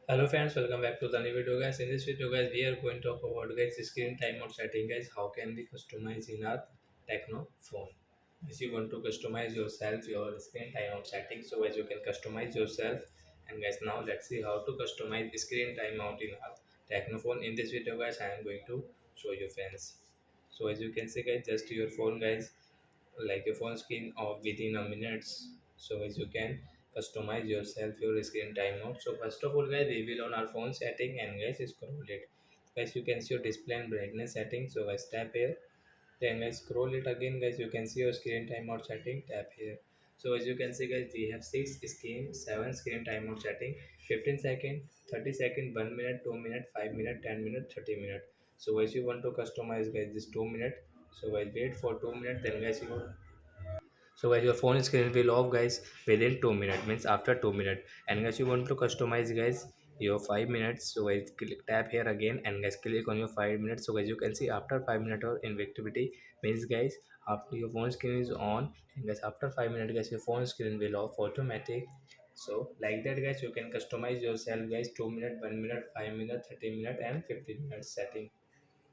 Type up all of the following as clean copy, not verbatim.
Hello friends, welcome back to the new video guys. In this video guys, we are going to talk about guys screen timeout setting guys. How can we customize in our Tecno phone? If you want to customize yourself your screen timeout setting, so as you can customize yourself. And guys, now let's see how to customize screen timeout in our Tecno phone. In this video guys, I am going to show you friends. So as you can see guys, just your phone guys, like your phone screen off within a minutes, so as you can customize yourself your screen timeout. So first of all guys, we will on our phone setting and guys scroll it. Guys, you can see your display and brightness setting, so guys tap here, then guys scroll it again guys, you can see your screen timeout setting, tap here. So as you can see guys, we have 7 screen timeout setting: 15 second, 30 second, 1 minute, 2 minute, 5 minute, 10 minute, 30 minute. So as you want to customize guys this 2 minute, so guys wait for 2 minutes, then guys your phone screen will off guys within 2 minutes, means after 2 minutes. And guys, you want to customize guys your 5 minutes, so guys tap here again and guys click on your 5 minutes. So guys, you can see after 5 minutes of inactivity, means guys after your phone screen is on, and guys after 5 minutes guys your phone screen will off automatic. So like that guys, you can customize yourself guys 2 minute, 1 minute, 5 minute, 30 minute and 15 minutes setting.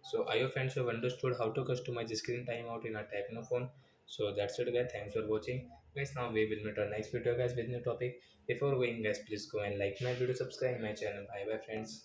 So I hope friends have understood how to customize the screen timeout in a Tecno phone. So that's it guys. Thanks for watching. Guys, now we will meet our next video guys with new topic. Before going guys, please go and like my video, subscribe my channel. Bye bye friends.